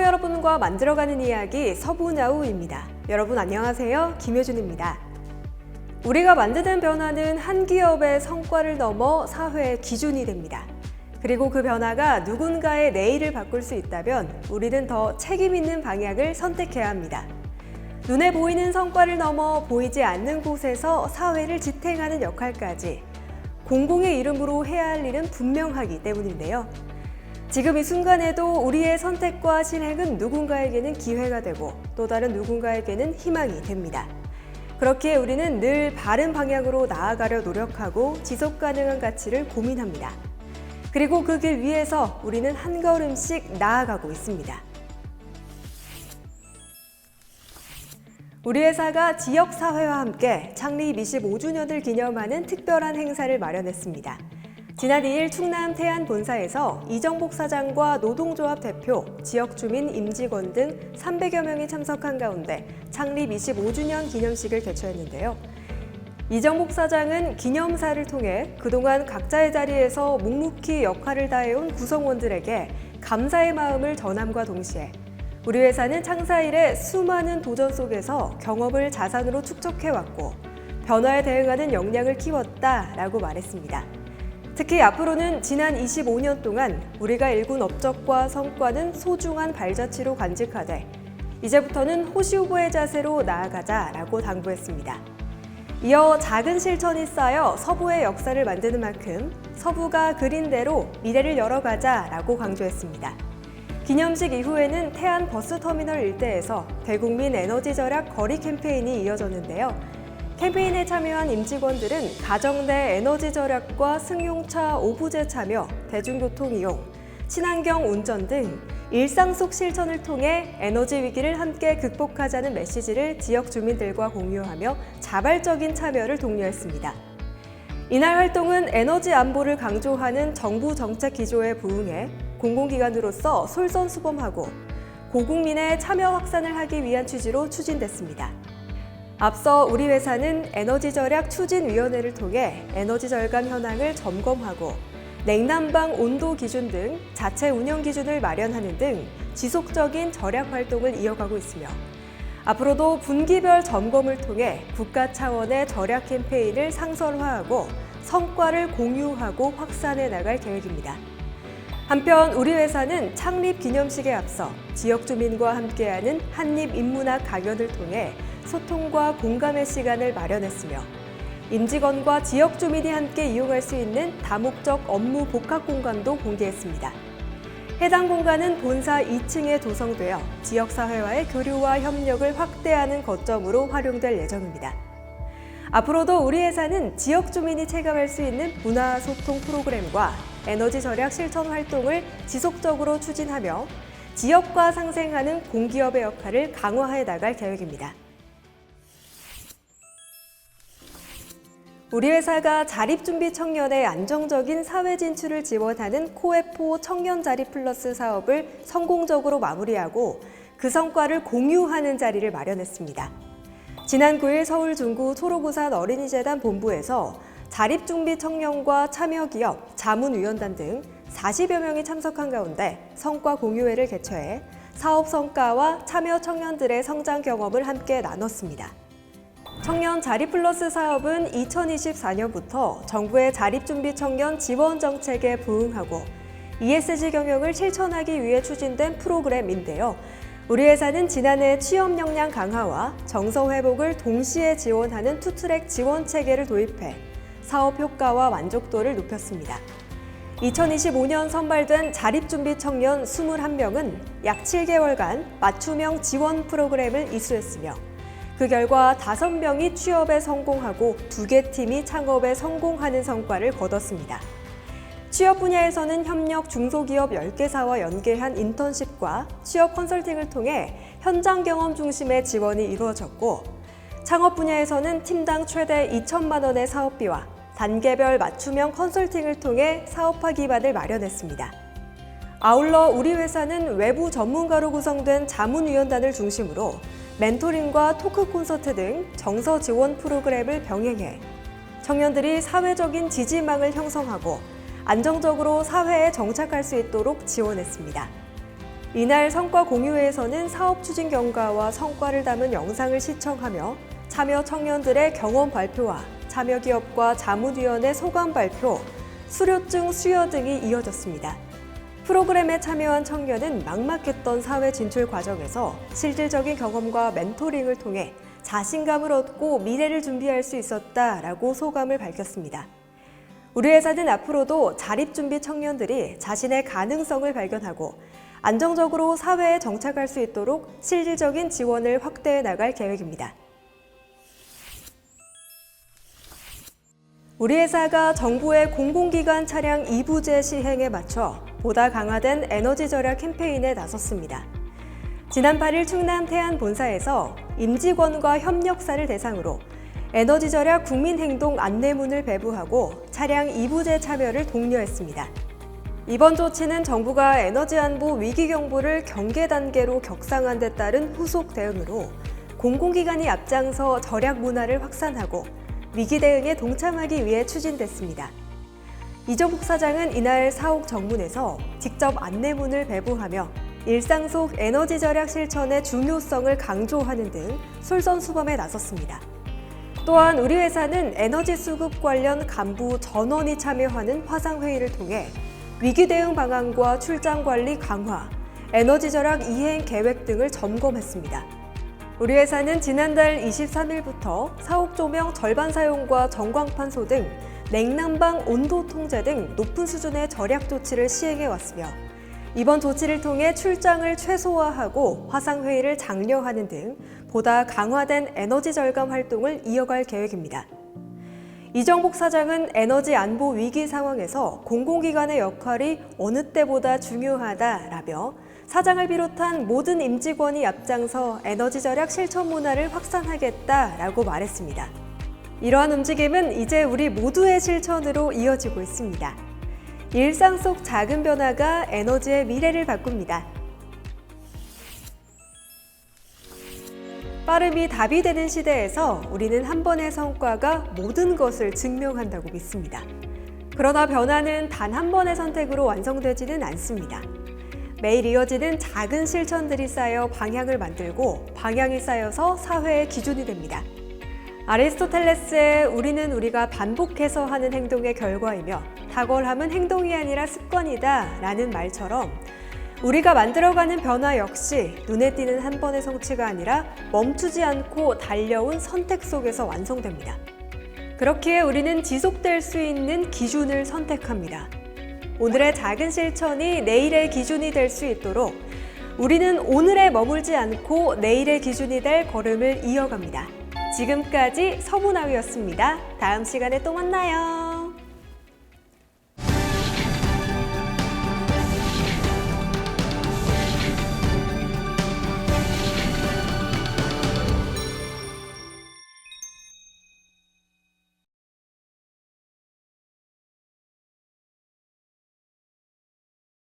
서부 여러분과 만들어가는 이야기 서부나우입니다. 여러분 안녕하세요. 김효준입니다. 우리가 만드는 변화는 한 기업의 성과를 넘어 사회의 기준이 됩니다. 그리고 그 변화가 누군가의 내일을 바꿀 수 있다면 우리는 더 책임 있는 방향을 선택해야 합니다. 눈에 보이는 성과를 넘어 보이지 않는 곳에서 사회를 지탱하는 역할까지 공공의 이름으로 해야 할 일은 분명하기 때문인데요. 지금 이 순간에도 우리의 선택과 실행은 누군가에게는 기회가 되고 또 다른 누군가에게는 희망이 됩니다. 그렇기에 우리는 늘 바른 방향으로 나아가려 노력하고 지속 가능한 가치를 고민합니다. 그리고 그 길 위에서 우리는 한 걸음씩 나아가고 있습니다. 우리 회사가 지역사회와 함께 창립 25주년을 기념하는 특별한 행사를 마련했습니다. 지난 2일 충남 태안 본사에서 이정복 사장과 노동조합 대표, 지역 주민, 임직원 등 300여 명이 참석한 가운데 창립 25주년 기념식을 개최했는데요. 이정복 사장은 기념사를 통해 그동안 각자의 자리에서 묵묵히 역할을 다해온 구성원들에게 감사의 마음을 전함과 동시에 우리 회사는 창사 이래 수많은 도전 속에서 경험을 자산으로 축적해왔고 변화에 대응하는 역량을 키웠다라고 말했습니다. 특히 앞으로는 지난 25년 동안 우리가 일군 업적과 성과는 소중한 발자취로 간직하되 이제부터는 호시후보의 자세로 나아가자라고 당부했습니다. 이어 작은 실천이 쌓여 서부의 역사를 만드는 만큼 서부가 그린 대로 미래를 열어가자라고 강조했습니다. 기념식 이후에는 태안 버스터미널 일대에서 대국민 에너지 절약 거리 캠페인이 이어졌는데요. 캠페인에 참여한 임직원들은 가정 내 에너지 절약과 승용차 오부제 참여, 대중교통 이용, 친환경 운전 등 일상 속 실천을 통해 에너지 위기를 함께 극복하자는 메시지를 지역 주민들과 공유하며 자발적인 참여를 독려했습니다. 이날 활동은 에너지 안보를 강조하는 정부 정책 기조에 부응해 공공기관으로서 솔선수범하고 고국민의 참여 확산을 하기 위한 취지로 추진됐습니다. 앞서 우리 회사는 에너지 절약 추진위원회를 통해 에너지 절감 현황을 점검하고 냉난방 온도 기준 등 자체 운영 기준을 마련하는 등 지속적인 절약 활동을 이어가고 있으며 앞으로도 분기별 점검을 통해 국가 차원의 절약 캠페인을 상설화하고 성과를 공유하고 확산해 나갈 계획입니다. 한편 우리 회사는 창립 기념식에 앞서 지역 주민과 함께하는 한입 인문학 강연을 통해 소통과 공감의 시간을 마련했으며 임직원과 지역 주민이 함께 이용할 수 있는 다목적 업무 복합 공간도 공개했습니다. 해당 공간은 본사 2층에 조성되어 지역사회와의 교류와 협력을 확대하는 거점으로 활용될 예정입니다. 앞으로도 우리 회사는 지역 주민이 체감할 수 있는 문화 소통 프로그램과 에너지 절약 실천 활동을 지속적으로 추진하며 지역과 상생하는 공기업의 역할을 강화해 나갈 계획입니다. 우리 회사가 자립준비 청년의 안정적인 사회 진출을 지원하는 코에포 청년 자립 플러스 사업을 성공적으로 마무리하고 그 성과를 공유하는 자리를 마련했습니다. 지난 9일 서울 중구 초록우산 어린이재단 본부에서 자립준비 청년과 참여기업, 자문위원단 등 40여 명이 참석한 가운데 성과 공유회를 개최해 사업 성과와 참여 청년들의 성장 경험을 함께 나눴습니다. 청년 자립플러스 사업은 2024년부터 정부의 자립준비 청년 지원 정책에 부응하고 ESG 경영을 실천하기 위해 추진된 프로그램인데요. 우리 회사는 지난해 취업 역량 강화와 정서 회복을 동시에 지원하는 투트랙 지원 체계를 도입해 사업 효과와 만족도를 높였습니다. 2025년 선발된 자립준비 청년 21명은 약 7개월간 맞춤형 지원 프로그램을 이수했으며 그 결과 5명이 취업에 성공하고 2개 팀이 창업에 성공하는 성과를 거뒀습니다. 취업 분야에서는 협력 중소기업 10개사와 연계한 인턴십과 취업 컨설팅을 통해 현장 경험 중심의 지원이 이루어졌고 창업 분야에서는 팀당 최대 2천만 원의 사업비와 단계별 맞춤형 컨설팅을 통해 사업화 기반을 마련했습니다. 아울러 우리 회사는 외부 전문가로 구성된 자문위원단을 중심으로 멘토링과 토크 콘서트 등 정서 지원 프로그램을 병행해 청년들이 사회적인 지지망을 형성하고 안정적으로 사회에 정착할 수 있도록 지원했습니다. 이날 성과 공유회에서는 사업 추진 경과와 성과를 담은 영상을 시청하며 참여 청년들의 경험 발표와 참여 기업과 자문위원회 소감 발표, 수료증 수여 등이 이어졌습니다. 프로그램에 참여한 청년은 막막했던 사회 진출 과정에서 실질적인 경험과 멘토링을 통해 자신감을 얻고 미래를 준비할 수 있었다라고 소감을 밝혔습니다. 우리 회사는 앞으로도 자립준비 청년들이 자신의 가능성을 발견하고 안정적으로 사회에 정착할 수 있도록 실질적인 지원을 확대해 나갈 계획입니다. 우리 회사가 정부의 공공기관 차량 2부제 시행에 맞춰 보다 강화된 에너지 절약 캠페인에 나섰습니다. 지난 8일 충남 태안 본사에서 임직원과 협력사를 대상으로 에너지 절약 국민행동 안내문을 배부하고 차량 2부제 참여를 독려했습니다. 이번 조치는 정부가 에너지 안보 위기 경보를 경계 단계로 격상한 데 따른 후속 대응으로 공공기관이 앞장서 절약 문화를 확산하고 위기 대응에 동참하기 위해 추진됐습니다. 이정복 사장은 이날 사옥 정문에서 직접 안내문을 배부하며 일상 속 에너지 절약 실천의 중요성을 강조하는 등 솔선수범에 나섰습니다. 또한 우리 회사는 에너지 수급 관련 간부 전원이 참여하는 화상회의를 통해 위기 대응 방안과 출장 관리 강화, 에너지 절약 이행 계획 등을 점검했습니다. 우리 회사는 지난달 23일부터 사옥 조명 절반 사용과 전광판소 등 냉난방 온도 통제 등 높은 수준의 절약 조치를 시행해 왔으며 이번 조치를 통해 출장을 최소화하고 화상회의를 장려하는 등 보다 강화된 에너지 절감 활동을 이어갈 계획입니다. 이정복 사장은 에너지 안보 위기 상황에서 공공기관의 역할이 어느 때보다 중요하다라며 사장을 비롯한 모든 임직원이 앞장서 에너지 절약 실천 문화를 확산하겠다라고 말했습니다. 이러한 움직임은 이제 우리 모두의 실천으로 이어지고 있습니다. 일상 속 작은 변화가 에너지의 미래를 바꿉니다. 빠름이 답이 되는 시대에서 우리는 한 번의 성과가 모든 것을 증명한다고 믿습니다. 그러나 변화는 단 한 번의 선택으로 완성되지는 않습니다. 매일 이어지는 작은 실천들이 쌓여 방향을 만들고 방향이 쌓여서 사회의 기준이 됩니다. 아리스토텔레스의 우리는 우리가 반복해서 하는 행동의 결과이며 탁월함은 행동이 아니라 습관이다 라는 말처럼 우리가 만들어가는 변화 역시 눈에 띄는 한 번의 성취가 아니라 멈추지 않고 달려온 선택 속에서 완성됩니다. 그렇기에 우리는 지속될 수 있는 기준을 선택합니다. 오늘의 작은 실천이 내일의 기준이 될 수 있도록 우리는 오늘에 머물지 않고 내일의 기준이 될 걸음을 이어갑니다. 지금까지 서문아위였습니다. 다음 시간에 또 만나요.